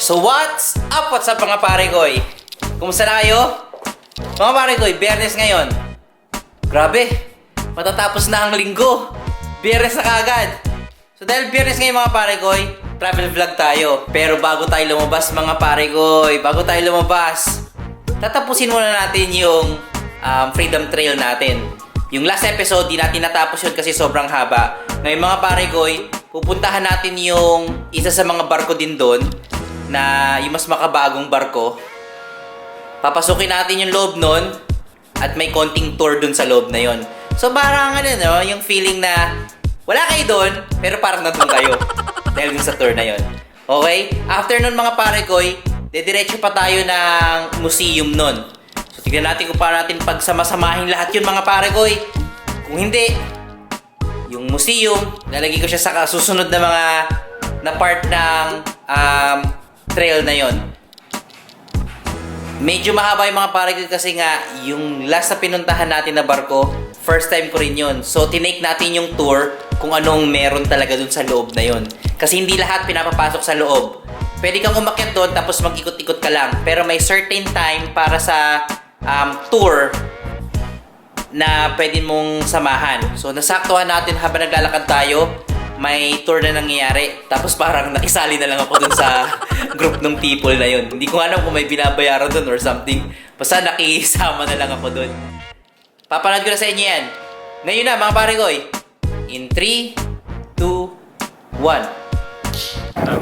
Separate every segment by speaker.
Speaker 1: So what's up mga pare koy? Kumusta na kayo? Mga pare koy, Biyernes ngayon. Grabe, matatapos na ang linggo. Biyernes na kaagad. So dahil Biyernes ngayon mga pare koy, travel vlog tayo. Pero bago tayo lumabas mga pare koy, tatapusin muna natin yung Freedom Trail natin. Yung last episode, di natin natapos yun kasi sobrang haba. Ngayon mga pare koy, pupuntahan natin yung isa sa mga barko din doon na yung mas makabagong barko. Papasukin natin yung loob nun at may konting tour dun sa loob na yon. So parang yung feeling na wala kayo doon pero parang nandun kayo dahil dun sa tour na yon. Okay? After nun mga pare koy, dediretso pa tayo ng museum nun. So tignan natin kung paano natin pagsamasamahin lahat yun mga pare koy. Kung hindi, yung museum, lalagay ko siya sa susunod na mga na part ng trail na yon. Medyo mahaba yung mga pare ko kasi nga yung last na pinuntahan natin na barko, first time ko rin yun. So tinake natin yung tour kung anong meron talaga dun sa loob na yon. Kasi hindi lahat pinapapasok sa loob. Pwede kang umakyat doon tapos mag-ikot-ikot ka lang. Pero may certain time para sa tour na pwede mong samahan. So nasaktuhan natin habang naglalakad tayo, may tour na nangyayari. Tapos parang nakisali na lang ako dun sa group ng people na yun. Hindi ko alam kung may binabayaran dun or something. Basta nakisama na lang ako dun. Papanood ko na sa inyo yan. Ngayon na mga pare koy. In 3, 2, 1.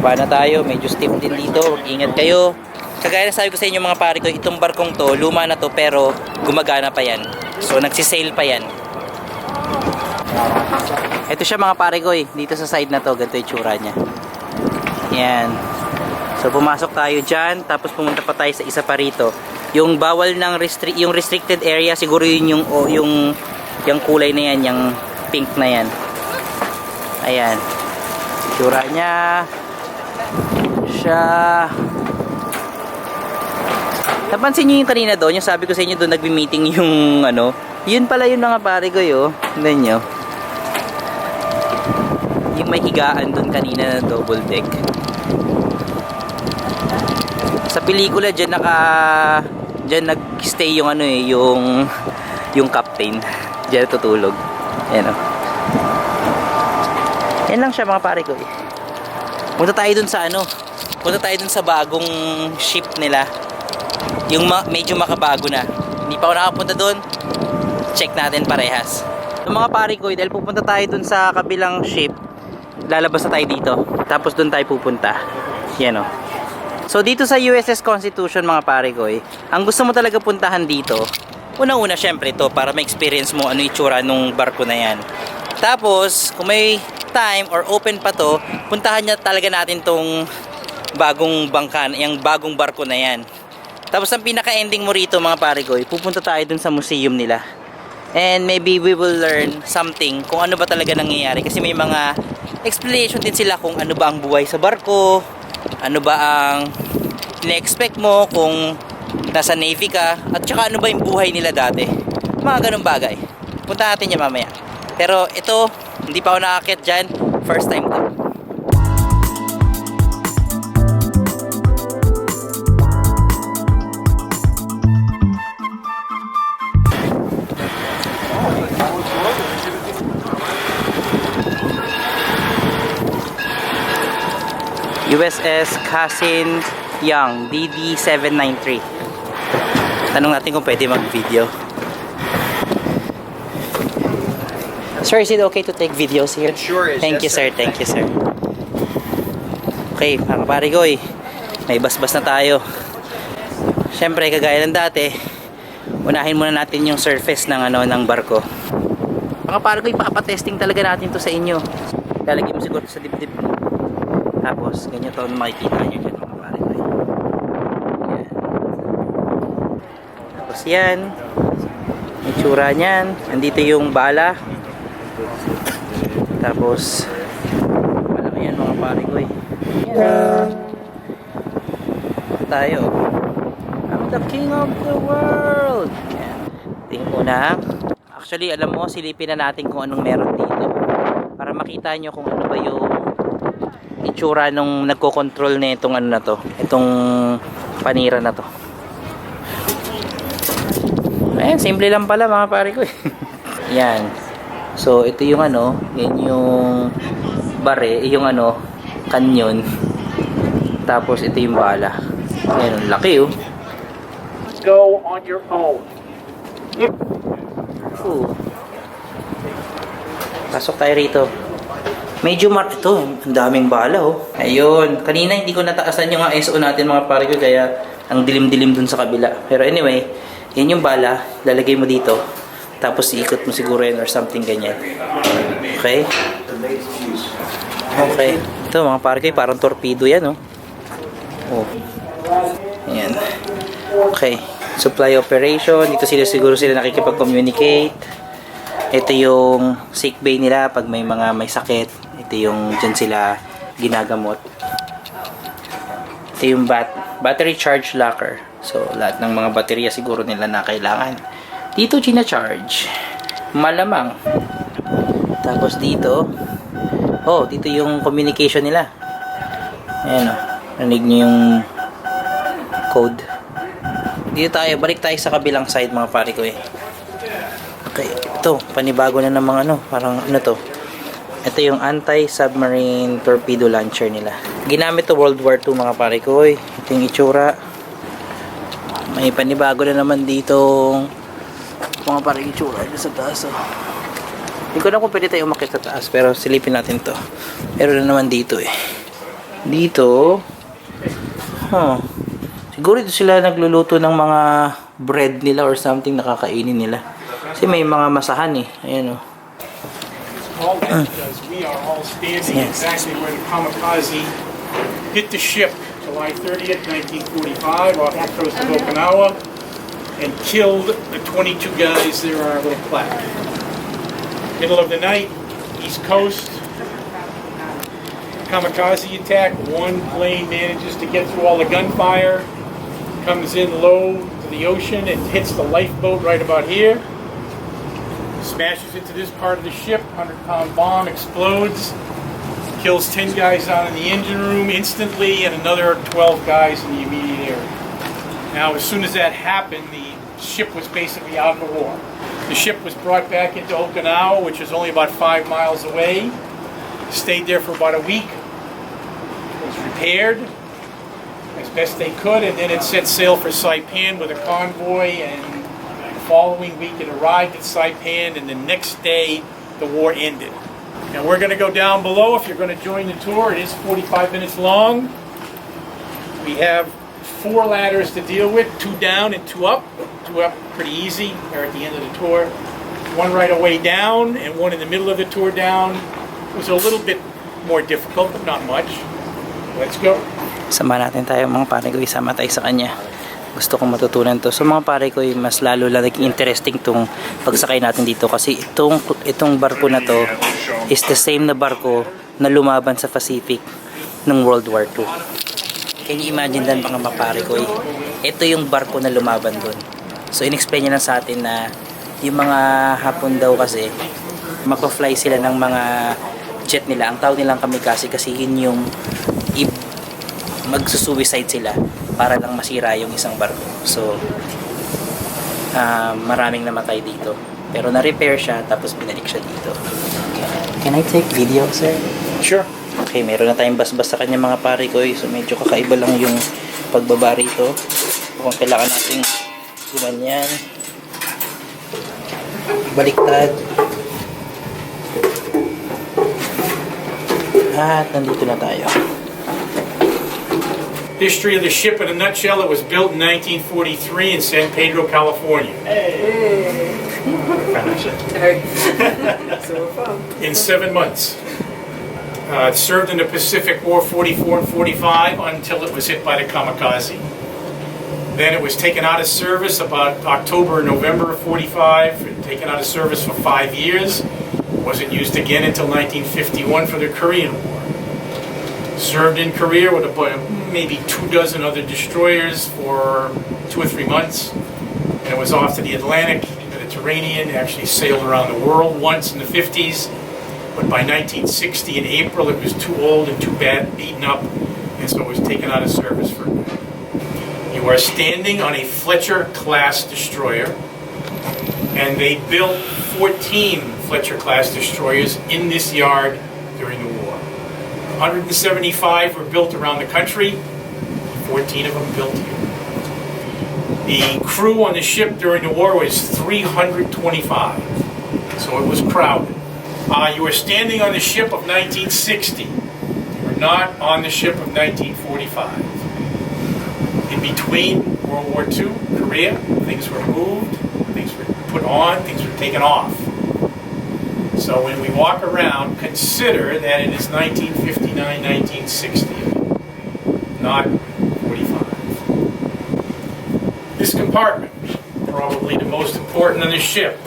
Speaker 1: Baba na tayo. Medyo stiff din dito. Mag-ingat kayo. Kagaya na sabi ko sa inyo mga pare koy, itong barkong to, luma na to pero gumagana pa yan. So nagsisail pa yan. Ito siya mga pare koy, dito sa side na to, ganito yung tsura niya. Yan. So pumasok tayo dyan, tapos pumunta pa tayo sa isa pa rito. Yung bawal ng yung restricted area, siguro yun yung kulay na yan, yung pink na yan. Ayan. Tsura niya. Siya. Napansin nyo yung kanina doon, yung sabi ko sa inyo doon nagbi-meeting yung yun pala yun mga pare koy, oh. Tignan nyo. Yung may higaan doon kanina na double deck. Sa pelikula diyan nag-stay yung yung captain. Diyan tutulog. Ayan oh. Yan lang siya mga pare ko. Punta tayo doon sa Punta tayo doon sa bagong ship nila. Yung medyo makabago na. Hindi pa ako nakapunta doon. Check natin parehas. So mga pare ko, dahil pupunta tayo doon sa kabilang ship, lalabas na tayo dito. Tapos doon tayo pupunta. Yan o. So dito sa USS Constitution mga pare ko, ang gusto mo talaga puntahan dito, unang-una syempre ito para ma-experience mo ano itsura nung barko na yan. Tapos kung may time or open pa to, puntahan niya talaga natin tong bagong bangka, yung bagong barko na yan. Tapos ang pinaka-ending mo rito mga pare ko, pupunta tayo dun sa museum nila. And maybe we will learn something kung ano ba talaga nangyayari. Kasi may mga explanation din sila kung ano ba ang buhay sa barko, ano ba ang ina-expect mo kung nasa Navy ka, at saka ano ba yung buhay nila dati. Mga ganun bagay. Punta natin yan mamaya. Pero ito, hindi pa ako nakakit dyan. First time to. USS Kasin Young DD-793. Tanong natin kung pwede mag-video. Sir, is it okay to take videos here?
Speaker 2: It sure is.
Speaker 1: Thank you, sir. Thank you, sir. Okay, mga pare ko, may basbas na tayo. Siyempre, kagaya ng dati, unahin muna natin yung surface ng ng barko. Mga pare ko, ipapatesting talaga natin to sa inyo. Lalagyan mo siguro sa dibdib mo. Tapos, ganyan to makikita nyo dyan mga pare ko. Yan. Tapos yan. May tsura nyan. Nandito yung bala. Tapos, malaki yan mga pare ko. Yan. Tayo. I'm the king of the world. Yan. Tingin ko na. Actually, alam mo, silipin na natin kung anong meron dito. Para makita nyo kung ano ba yung itsura nung nagko-control na itong ano na to, itong panira na to. Ayan, simple lang pala mga pare ko eh. Yan. So ito yung ano, yan yung bare, yung ano, kanyon. Tapos ito yung bala. Ayan, ang laki oh.
Speaker 2: Go on your own.
Speaker 1: Pasok tayo rito. Medyo ito, ang daming bala oh. Ayun, kanina hindi ko nataasan yung ISO natin mga pare ko, kaya ang dilim-dilim dun sa kabila. Pero anyway, yan yung bala, lalagay mo dito. Tapos iikot mo siguro yan or something ganyan. Okay? Okay. Ito mga pare ko, parang torpedo yan oh. Oh. Ayan. Okay. Supply operation. Dito siguro sila nakikipag-communicate. Ito yung sick bay nila pag may sakit. Ito yung dyan sila ginagamot. Ito yung battery charge locker. So, lahat ng mga baterya siguro nila na kailangan. Dito charge. Malamang. Tapos dito, dito yung communication nila. Ayan o. Nanig nyo yung code. Dito tayo, balik tayo sa kabilang side mga pare ko eh. Okay, ito, panibago na ng mga parang ano to. Ito yung anti-submarine torpedo launcher nila. Ginamit to World War II mga pare ko eh. Ito yung itsura. May panibago na naman dito mga pare itsura dito sa taas oh. Hindi ko na kung pwede tayo umakit sa taas, pero silipin natin to. Pero na naman dito eh. Dito, siguro dito sila nagluluto ng mga bread nila or something nakakainin nila. Kasi may mga masahan eh. Ayan o.
Speaker 2: All that does, we are all standing exactly where the kamikaze hit the ship July 30th, 1945 off the coast of Okinawa and killed the 22 guys there on our little plaque. Middle of the night, East Coast, kamikaze attack. One plane manages to get through all the gunfire, comes in low to the ocean and hits the lifeboat right about here. Smashes into this part of the ship, 100-pound bomb explodes, kills 10 guys out in the engine room instantly and another 12 guys in the immediate area. Now, as soon as that happened, the ship was basically out of the war. The ship was brought back into Okinawa, which is only about 5 miles away. Stayed there for about a week. Was repaired as best they could, and then it set sail for Saipan with a convoy, and the following week it arrived at Saipan, and the next day the war ended. Now we're going to go down below. If you're going to join the tour, it is 45 minutes long. We have 4 ladders to deal with, 2 down and 2 up. 2 up pretty easy, they're at the end of the tour. 1 right away down and 1 in the middle of the tour down. It was a little bit more difficult, but not much. Let's go.
Speaker 1: Sama natin tayo mga pare ko, isama tayo sa kanya. Gusto kong matutunan to. So mga pare ko, mas lalo lang naging interesting tong pagsakay natin dito kasi itong barko na to is the same na barko na lumaban sa Pacific ng World War II. Can you imagine dan mga pare ko? Ito yung barko na lumaban doon. So in-explain niya lang sa atin na yung mga Hapon daw kasi magpa-fly sila ng mga jet nila. Ang tawag nilang kamikaze kasi yun yung magsusuicide sila para lang masira yung isang barko. So maraming namatay dito. Pero na-repair siya tapos binalik siya dito. Can I take video, sir?
Speaker 2: Sure.
Speaker 1: Okay, meron na tayong basbas sa kanya mga pare ko. So medyo kakaiba lang yung pagbaba rito. Kung kailangan nating gumanyan, baliktad, at nandito na tayo.
Speaker 2: History of the ship in a nutshell: it was built in 1943 in San Pedro, California. In 7 months. It served in the Pacific War 44 and 45 until it was hit by the kamikaze. Then it was taken out of service about October or November of 45, and taken out of service for 5 years. Wasn't used again until 1951 for the Korean War. Served in Korea with maybe 24 other destroyers for 2 or 3 months. And it was off to the Atlantic, Mediterranean, actually sailed around the world once in the 50s. But by 1960 in April, it was too old and too bad, beaten up, and so it was taken out of service for good. You are standing on a Fletcher-class destroyer, and they built 14 Fletcher-class destroyers in this yard during the war. 175 were built around the country, 14 of them built here. The crew on the ship during the war was 325, so it was crowded. You were standing on the ship of 1960. You were not on the ship of 1945. In between World War II, Korea, things were moved, things were put on, things were taken off. So when we walk around, consider that it is 1959, 1960, not 45. This compartment, probably the most important on the ship,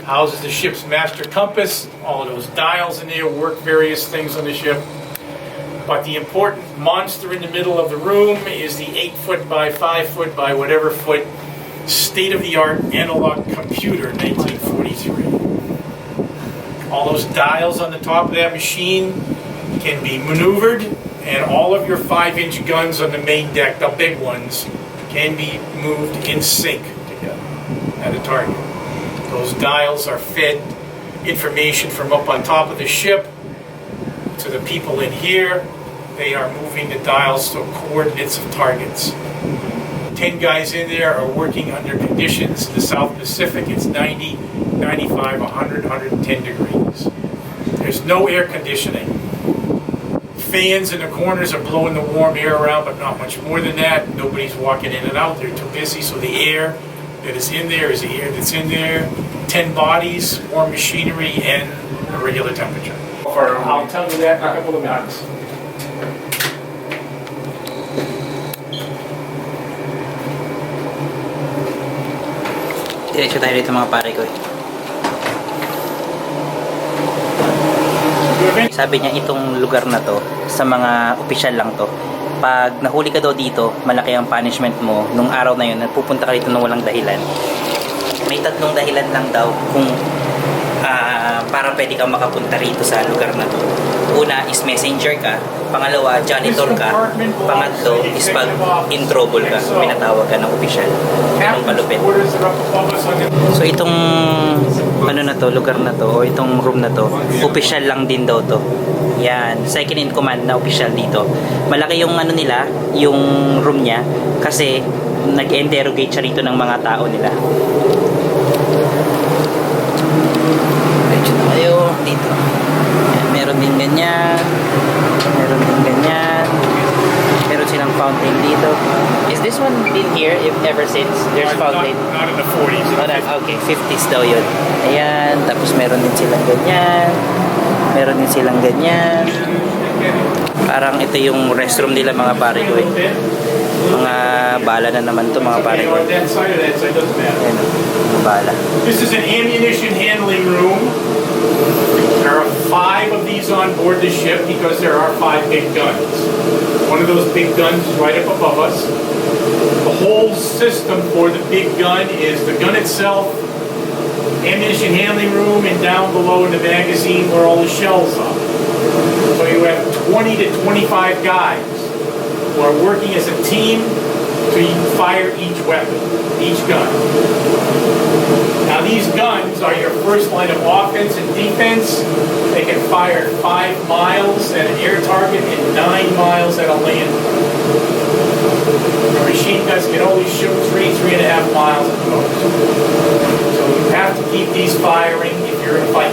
Speaker 2: houses the ship's master compass. All of those dials in there work various things on the ship. But the important monster in the middle of the room is the 8-foot by 5-foot by whatever foot state-of-the-art analog computer, 1943. All those dials on the top of that machine can be maneuvered, and all of your 5-inch guns on the main deck, the big ones, can be moved in sync together at a target. Those dials are fed information from up on top of the ship to the people in here. They are moving the dials to coordinates of targets. 10 guys in there are working under conditions in the South Pacific. It's 90, 95, 100, 110 degrees. There's no air conditioning. Fans in the corners are blowing the warm air around, but not much more than that. Nobody's walking in and out. They're too busy, so the air that is in there is the air that's in there. 10 bodies, warm machinery, and a regular temperature. I'll tell you that in a couple of minutes.
Speaker 1: Diretso tayo dito mga pare ko eh. Sabi niya itong lugar na to, sa mga opisyal lang to. Pag nahuli ka daw dito, malaki ang punishment mo. Nung araw na yun, pupunta ka dito nung walang dahilan. May 3 dahilan lang daw kung para pwede kang makapunta rito sa lugar na to. Una is messenger ka. Pangalawa, janitor ka. Pangatlo is pag in trouble ka. Pinatawag ka ng opisyal. Ganun kalupit. So itong ano na to, lugar na to, o itong room na to, opisyal lang din daw to. Yan, second in command na opisyal dito. Malaki yung ano nila, yung room niya, kasi nag-interrogate siya rito ng mga tao nila. Diretso na kayo dito. Yan, meron din ganyan. Meron din ganyan. Meron silang fountain dito. Is this one been here ever since? There's fountain?
Speaker 2: Not in the 40s.
Speaker 1: Okay, 50s daw yun. Ayan, tapos meron din silang ganyan. Meron din silang ganyan. Parang ito yung restroom nila mga pare ko eh. Mga bala na naman to mga pare ko. Ayan, mga bala.
Speaker 2: This is an ammunition handling room. There are 5 of these on board the ship because there are 5 big guns. One of those big guns is right up above us. The whole system for the big gun is the gun itself, ammunition handling room, and down below in the magazine where all the shells are. So you have 20 to 25 guys who are working as a team to fire each weapon, each gun. Now these guns are your first line of offense and defense. They can fire 5 miles at an air target and 9 miles at a land. The machine guns can only shoot 3.5 miles at the most. So you have to keep these firing if you're in a fight.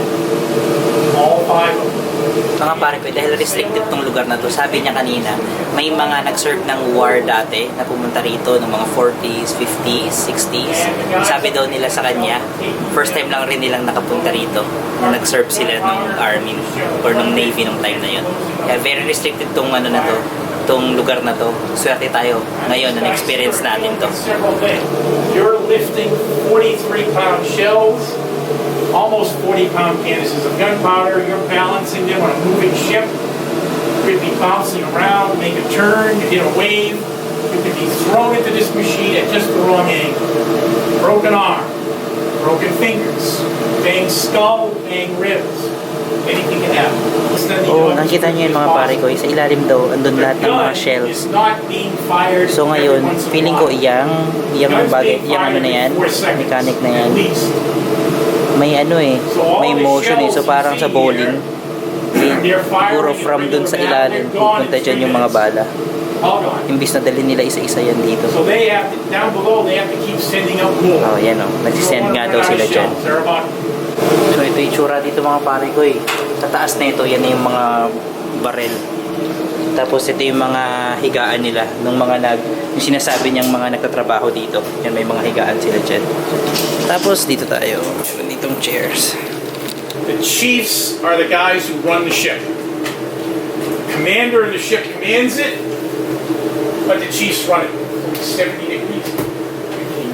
Speaker 2: All 5 of them.
Speaker 1: Mga pare ko, dahil restricted tong lugar na to, sabi niya kanina, may mga nag-serve ng war dati na pumunta rito ng mga 40s, 50s, 60s. Sabi daw nila sa kanya, first time lang rin nilang nakapunta rito na nag-serve sila ng army or ng navy nung time na yun. Kaya very restricted tong ano na to, tong lugar na to. Swerte tayo ngayon na experience natin to.
Speaker 2: You're lifting 43-pound shells, almost 40-pound canisters of gunpowder. You're balancing them on a moving ship. You could be bouncing around, make a turn, you hit a wave. You could be thrown into this machine at just the wrong angle. Broken arm, broken fingers, banged skull, banged ribs. Anything can happen. It's nothing
Speaker 1: Oh,
Speaker 2: to
Speaker 1: nakita niyo yung mga pare ko, sa ilalim daw, andun lahat ng mga shells.
Speaker 2: It's not being fired
Speaker 1: So ngayon,
Speaker 2: every once in a
Speaker 1: feeling ko
Speaker 2: while.
Speaker 1: iyang bagay, iyang ano na yan, mechanic na yan.
Speaker 2: At least.
Speaker 1: May ano eh, may motion eh, so parang sa bowling. Puro from dun sa ilalim, pupunta dyan yung mga bala.
Speaker 2: All gone.
Speaker 1: Imbis na dalhin nila isa-isa yan dito.
Speaker 2: So they have to, down below, they have to keep sending out more.
Speaker 1: Oh, yan oh, nagsisend nga daw sila dyan.
Speaker 2: They're about
Speaker 1: So ito yung tsura dito mga pare ko eh. Sa taas na ito, yan na yung mga barel. Tapos ito yung mga higaan nila ng mga yung sinasabi niyang mga nagtatrabaho dito. Yan, may mga higaan sila dyan. Tapos dito tayo, meron ditong chairs.
Speaker 2: the chiefs are the guys who run the ship. Commander of the ship commands it, but the chiefs run it. 70 degrees,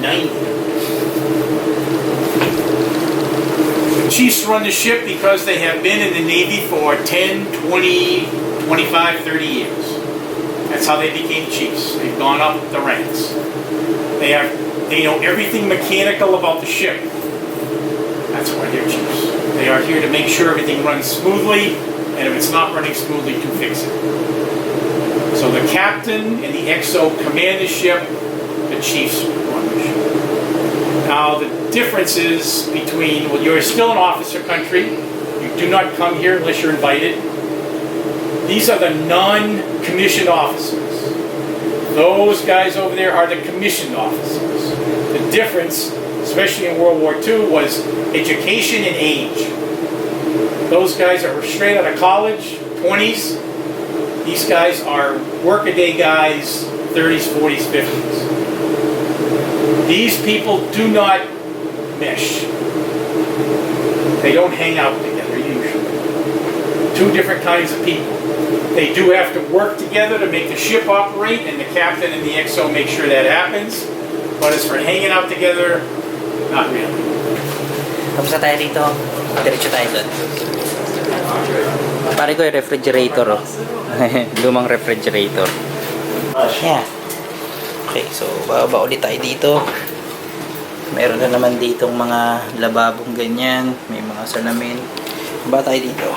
Speaker 2: 90. The chiefs run the ship because they have been in the Navy for 10, 20, 25, 30 years. That's how they became chiefs. They've gone up the ranks. They know everything mechanical about the ship. That's why they're chiefs. They are here to make sure everything runs smoothly, and if it's not running smoothly, to fix it. So the captain and the XO command the ship, the chiefs run the ship. Now the difference is between, well, you're still an officer country. You do not come here unless you're invited. These are the non-commissioned officers. Those guys over there are the commissioned officers. The difference, especially in World War II, was education and age. Those guys are straight out of college, 20s. These guys are workaday guys, 30s, 40s, 50s. These people do not mesh. They don't hang out together usually. Two different kinds of people. They do have to work together to make the ship operate, and the captain and the XO make sure that happens. But as for hanging out together, not really.
Speaker 1: Tapos na tayo dito, diretso tayo doon. Pare ko yung refrigerator oh. Lumang refrigerator. Yeah. Okay, so bababa ulit tayo dito. Meron na naman ditong mga lababong ganyan. May mga salamin. Ba tayo dito.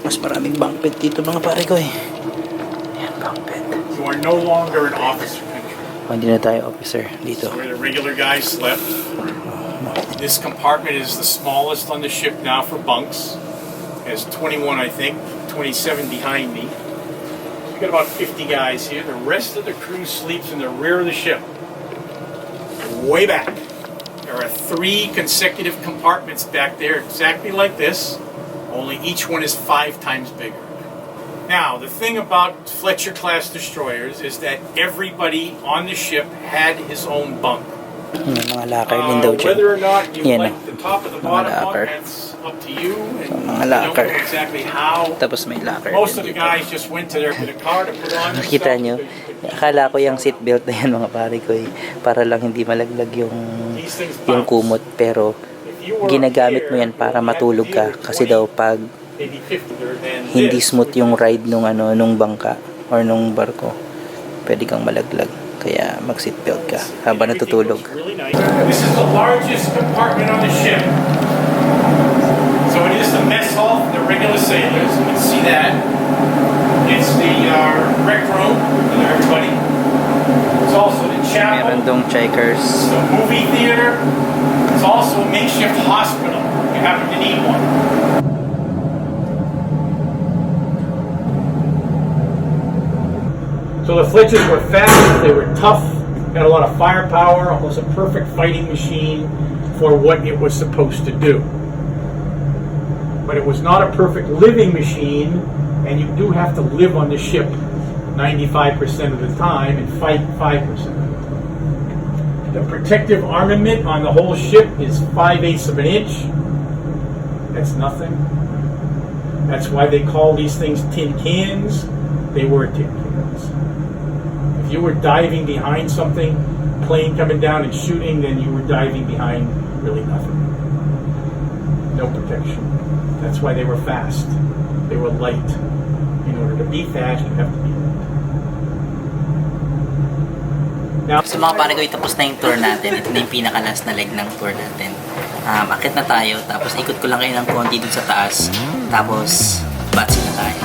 Speaker 1: Mas maraming bunk bed dito mga pare ko eh. Ayan, bunk bed.
Speaker 2: You are no longer an officer country.
Speaker 1: Hindi na tayo officer dito.
Speaker 2: Where the regular guys slept. This compartment is the smallest on the ship now for bunks. It has 21, I think, 27 behind me. We've got about 50 guys here. The rest of the crew sleeps in the rear of the ship. Way back. There are 3 consecutive compartments back there exactly like this, only each one is 5 times bigger. Now, the thing about Fletcher-class destroyers is that everybody on the ship had his own bunk.
Speaker 1: Mga locker din daw dyan.
Speaker 2: Whether or not you
Speaker 1: Yan,
Speaker 2: like the top of the bottom bunk,
Speaker 1: locker.
Speaker 2: that's up to you. And
Speaker 1: Mga
Speaker 2: you don't
Speaker 1: locker.
Speaker 2: know exactly how.
Speaker 1: Tapos may locker
Speaker 2: Most of
Speaker 1: din
Speaker 2: the
Speaker 1: dito.
Speaker 2: guys just went to the car to put on.
Speaker 1: Nakita nyo, akala ko yung seatbelt na yan mga pare ko eh, para lang hindi malaglag yung kumot, pero ginagamit mo yan para matulog ka kasi daw pag hindi smooth yung ride nung bangka or nung barko, pwede kang malaglag, kaya mag seatbelt ka habang natutulog.
Speaker 2: This is the largest compartment on the ship. So it is the mess hall for the regular sailors. You can see that. It's the rec room for everybody. It's also the chapel.
Speaker 1: Meron dong checkers.
Speaker 2: It's the movie theater. It's also a makeshift hospital if you happen to need one. So the Fletchers were fast, they were tough, had a lot of firepower, almost a perfect fighting machine for what it was supposed to do. But it was not a perfect living machine, and you do have to live on the ship 95% of the time and fight 5%. The protective armament on the whole ship is 5/8 of an inch. That's nothing. That's why they call these things tin cans. They were tin cans. If you were diving behind something, plane coming down and shooting, then you were diving behind really nothing. No protection. That's why they were fast. They were light. In order to be fast, you have to be light.
Speaker 1: So mga pare ko, tapos na yung tour natin. Ito na yung pinaka-last na leg ng tour natin. Akit na tayo, tapos ikot ko lang kayo ng konti dun sa taas. Tapos, batsi na tayo.